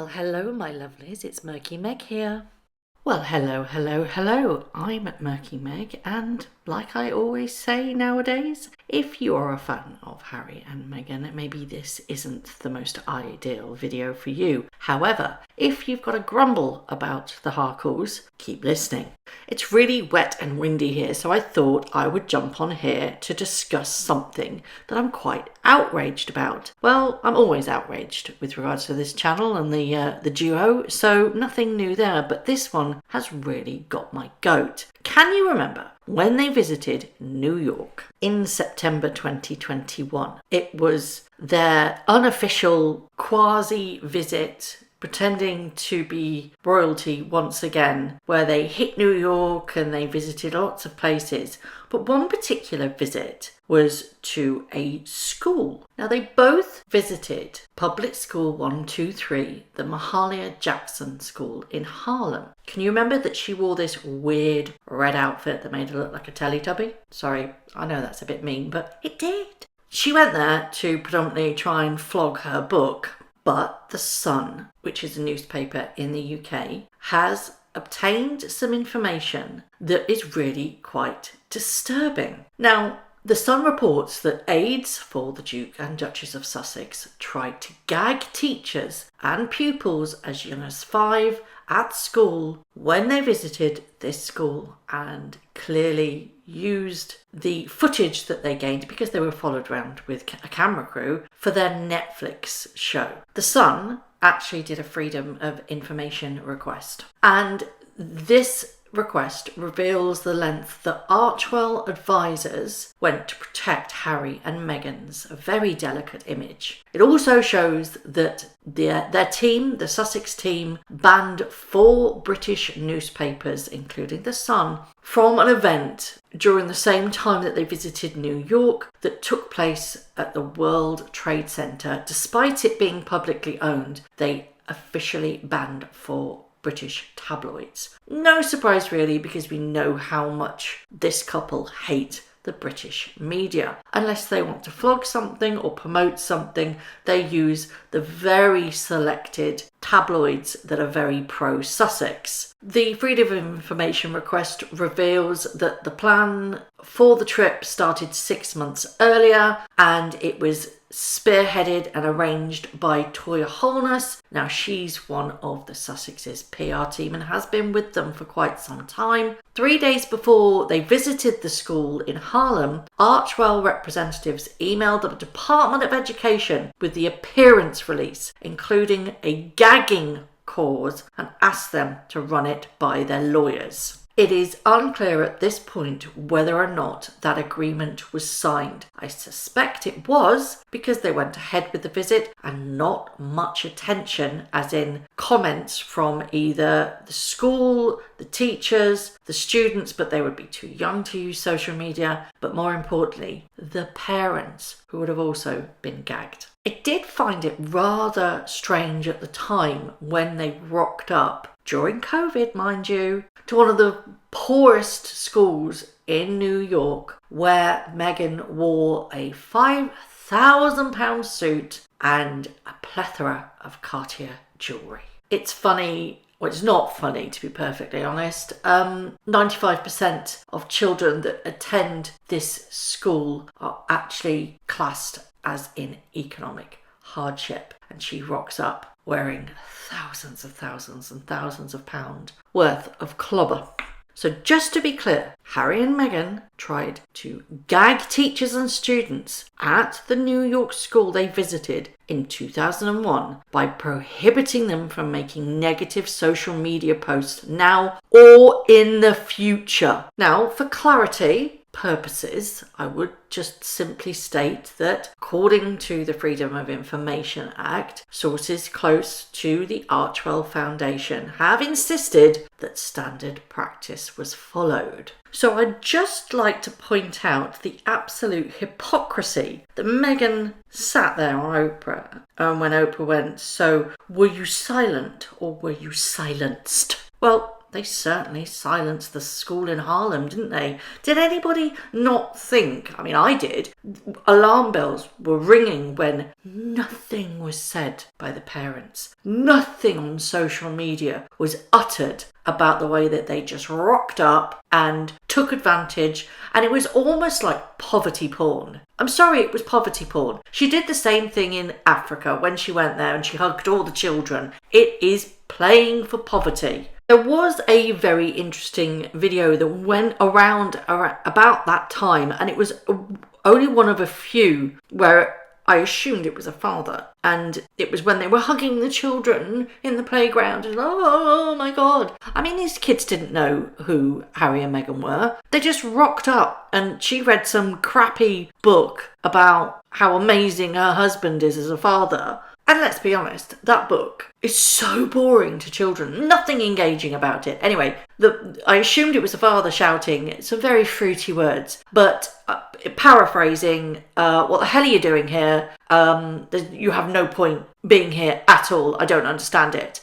Well, hello, my lovelies. It's Murky Meg here. Well, hello. I'm Murky Meg, and like I always say nowadays, if you are a fan of Harry and Meghan, maybe this isn't the most ideal video for you. However, if you've got a grumble about the Harkles, keep listening. It's really wet and windy here, so I thought I would jump on here to discuss something that I'm quite outraged about. Well, I'm always outraged with regards to this channel and the duo, so nothing new there, but this one has really got my goat. Can you remember when they visited New York in September 2021? It was their unofficial quasi-visit, pretending to be royalty once again, where they hit New York and they visited lots of places. But one particular visit was to a school. Now, they both visited Public School 123, the Mahalia Jackson School in Harlem. Can you remember that she wore this weird red outfit that made her look like a Teletubby? Sorry, I know that's a bit mean, but it did. She went there to predominantly try and flog her book, but The Sun, which is a newspaper in the UK, has obtained some information that is really quite disturbing. Now, The Sun reports that aides for the Duke and Duchess of Sussex tried to gag teachers and pupils as young as 5 at school when they visited this school, and clearly used the footage that they gained, because they were followed around with a camera crew, for their Netflix show. The Sun actually did a Freedom of Information request, and this request reveals the length that Archewell advisors went to protect Harry and Meghan's very delicate image. It also shows that their team, the Sussex team, banned 4 British newspapers, including The Sun, from an event during the same time that they visited New York that took place at the World Trade Center. Despite it being publicly owned, they officially banned 4 British tabloids. No surprise really, because we know how much this couple hate the British media. Unless they want to flog something or promote something, they use the very selected tabloids that are very pro-Sussex. The Freedom of Information request reveals that the plan for the trip started 6 months earlier, and it was spearheaded and arranged by Toya Holness. Now, she's one of the Sussex's PR team and has been with them for quite some time. 3 days before they visited the school in Harlem, Archewell representatives emailed the Department of Education with the appearance release, including a gagging clause, and asked them to run it by their lawyers. It is unclear at this point whether or not that agreement was signed. I suspect it was, because they went ahead with the visit and not much attention, as in comments from either the school, the teachers, the students, but they would be too young to use social media, but more importantly, the parents, who would have also been gagged. I did find it rather strange at the time when they rocked up, during COVID, mind you, to one of the poorest schools in New York, where Meghan wore a £5,000 suit and a plethora of Cartier jewellery. It's funny. Well, it's not funny, to be perfectly honest. 95% of children that attend this school are actually classed as in economic hardship, and she rocks up wearing thousands of pounds worth of clobber. So just to be clear, Harry and Meghan tried to gag teachers and students at the New York school they visited in 2001 by prohibiting them from making negative social media posts now or in the future. Now, for clarity purposes, I would just simply state that, according to the Freedom of Information Act, sources close to the Archewell Foundation have insisted that standard practice was followed. So I'd just like to point out the absolute hypocrisy that Meghan sat there on Oprah, when Oprah went, "So were you silent or were you silenced?" Well, they certainly silenced the school in Harlem, didn't they? Did anybody not think, I mean, I did, alarm bells were ringing when nothing was said by the parents. Nothing on social media was uttered about the way that they just rocked up and took advantage, and it was almost like poverty porn. I'm sorry, it was poverty porn. She did the same thing in Africa when she went there and she hugged all the children. It is playing for poverty. There was a very interesting video that went around about that time, and it was only one of a few where I assumed it was a father, and it was when they were hugging the children in the playground, and oh my God. I mean, these kids didn't know who Harry and Meghan were. They just rocked up, and she read some crappy book about how amazing her husband is as a father. And let's be honest, that book is so boring to children. Nothing engaging about it. Anyway, I assumed it was the father shouting some very fruity words. But paraphrasing, what the hell are you doing here? You have no point being here at all. I don't understand it.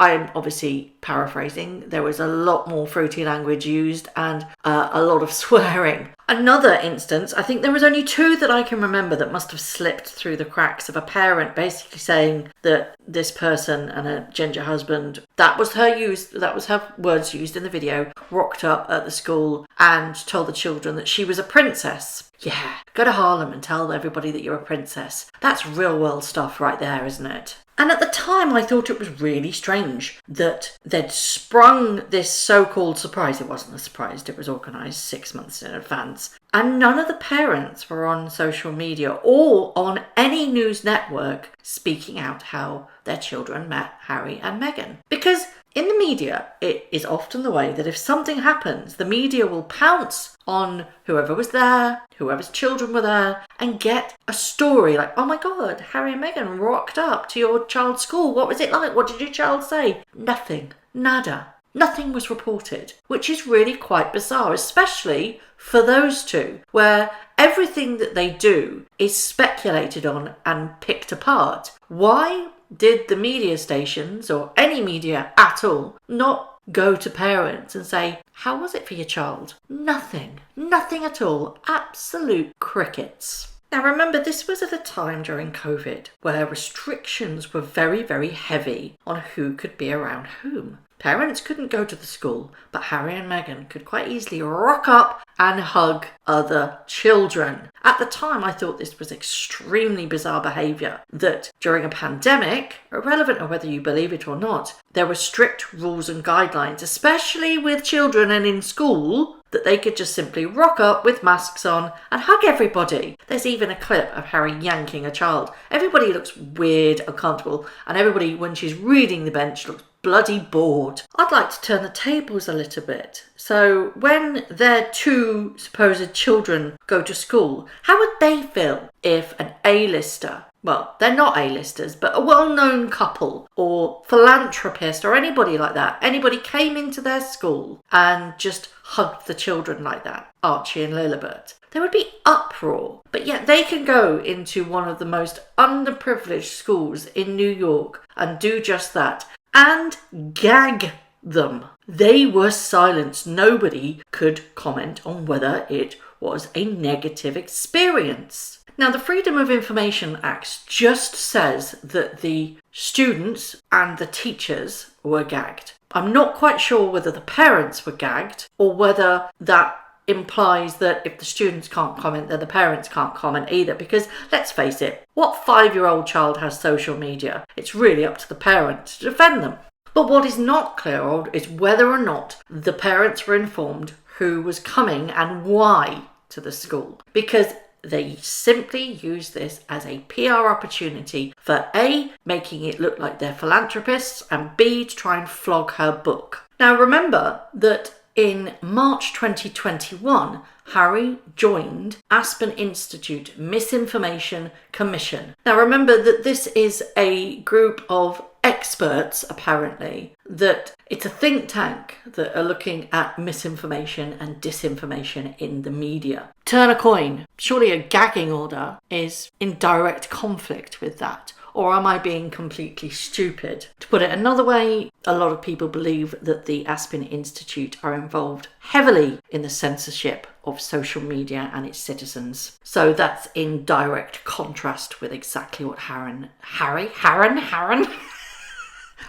I'm obviously paraphrasing. There was a lot more fruity language used and a lot of swearing. Another instance, I think there was only two that I can remember that must have slipped through the cracks of a parent basically saying that this person and her ginger husband, that was her words used in the video, rocked up at the school and told the children that she was a princess. Yeah, go to Harlem and tell everybody that you're a princess. That's real world stuff right there, isn't it? And at the time, I thought it was really strange that they'd sprung this so-called surprise. It wasn't a surprise, it was organised 6 months in advance. And none of the parents were on social media or on any news network speaking out how their children met Harry and Meghan. Because in the media, it is often the way that if something happens, the media will pounce on whoever was there, whoever's children were there, and get a story like, oh my God, Harry and Meghan rocked up to your child's school. What was it like? What did your child say? Nothing. Nada. Nothing was reported, which is really quite bizarre, especially for those two, where everything that they do is speculated on and picked apart. Why did the media stations, or any media at all, not go to parents and say, how was it for your child? Nothing. Nothing at all. Absolute crickets. Now remember, this was at a time during COVID where restrictions were very, very heavy on who could be around whom. Parents couldn't go to the school, but Harry and Meghan could quite easily rock up and hug other children. At the time, I thought this was extremely bizarre behaviour, that during a pandemic, irrelevant of whether you believe it or not, there were strict rules and guidelines, especially with children and in school, that they could just simply rock up with masks on and hug everybody. There's even a clip of Harry yanking a child. Everybody looks weird, uncomfortable, and everybody, when she's reading the bench, looks bloody bored. I'd like to turn the tables a little bit. So when their two supposed children go to school, how would they feel if an A-lister, well, they're not A-listers, but a well-known couple or philanthropist or anybody like that, anybody came into their school and just hugged the children like that, Archie and Lilibet? There would be uproar. But yet they can go into one of the most underprivileged schools in New York and do just that and gag them. They were silenced. Nobody could comment on whether it was a negative experience. Now, the Freedom of Information Act just says that the students and the teachers were gagged. I'm not quite sure whether the parents were gagged or whether that implies that if the students can't comment, then the parents can't comment either. Because let's face it, what 5-year-old child has social media? It's really up to the parent to defend them. But what is not clear is whether or not the parents were informed who was coming and why to the school. Because they simply use this as a PR opportunity for A, making it look like they're philanthropists, and B, to try and flog her book. Now remember that in March 2021, Harry joined Aspen Institute Misinformation Commission. Now remember that this is a group of experts, apparently, that it's a think tank that are looking at misinformation and disinformation in the media. Turn a coin. Surely a gagging order is in direct conflict with that. or am I being completely stupid? To put it another way, a lot of people believe that the Aspen Institute are involved heavily in the censorship of social media and its citizens. So that's in direct contrast with exactly what Harry,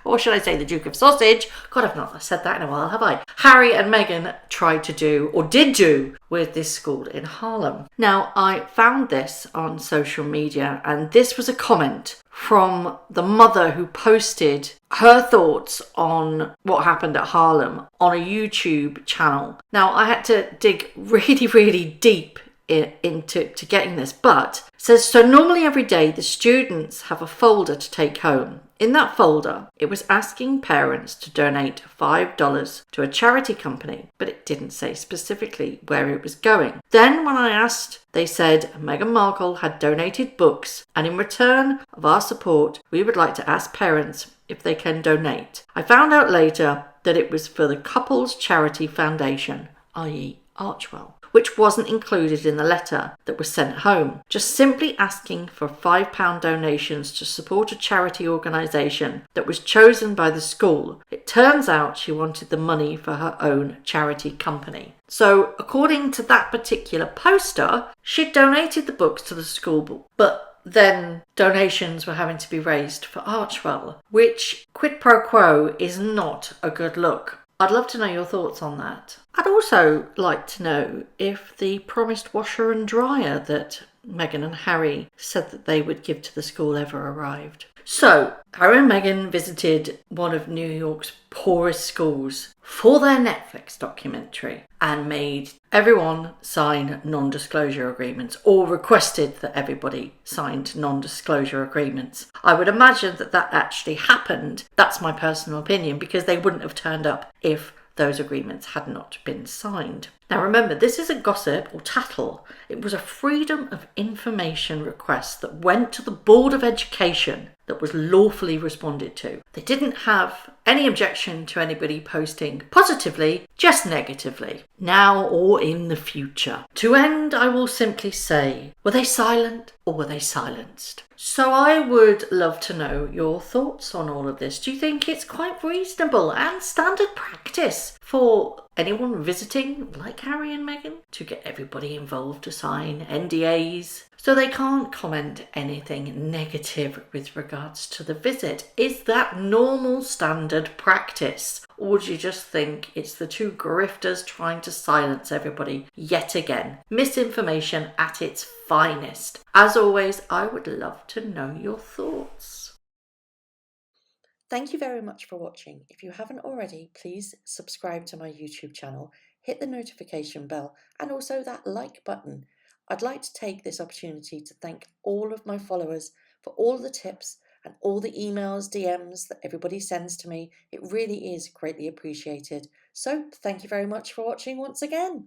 or should I say the Duke of Sausage? God, I've not said that in a while, have I? Harry and Meghan tried to do, or did do, with this school in Harlem. Now, I found this on social media, and this was a comment from the mother who posted her thoughts on what happened at Harlem on a YouTube channel. Now, I had to dig really, really deep into getting this, but it says, so normally every day the students have a folder to take home. In that folder, it was asking parents to donate $5 to a charity company, but it didn't say specifically where it was going. Then when I asked, they said Meghan Markle had donated books, and in return of our support, we would like to ask parents if they can donate. I found out later that it was for the couple's charity foundation, i.e. Archewell, which wasn't included in the letter that was sent home. Just simply asking for £5 donations to support a charity organisation that was chosen by the school. It turns out she wanted the money for her own charity company. So according to that particular poster, she'd donated the books to the school, but then donations were having to be raised for Archewell, which quid pro quo is not a good look. I'd love to know your thoughts on that. I'd also like to know if the promised washer and dryer that Meghan and Harry said that they would give to the school ever arrived. So, Harry and Meghan visited one of New York's poorest schools for their Netflix documentary and made everyone sign non-disclosure agreements, or requested that everybody signed non-disclosure agreements. I would imagine that that actually happened. That's my personal opinion, because they wouldn't have turned up if those agreements had not been signed. Now remember, this isn't gossip or tattle. It was a Freedom of Information request that went to the Board of Education that was lawfully responded to. They didn't have any objection to anybody posting positively, just negatively, now or in the future. To end, I will simply say, were they silent or were they silenced? So I would love to know your thoughts on all of this. Do you think it's quite reasonable and standard practice for anyone visiting, like Harry and Meghan, to get everybody involved to sign NDAs so they can't comment anything negative with regards to the visit? Is that normal standard practice? Or do you just think it's the two grifters trying to silence everybody yet again? Misinformation at its finest. As always, I would love to know your thoughts. Thank you very much for watching. If you haven't already, please subscribe to my YouTube channel, hit the notification bell, and also that like button. I'd like to take this opportunity to thank all of my followers for all the tips and all the emails, DMs that everybody sends to me. It really is greatly appreciated. So thank you very much for watching once again.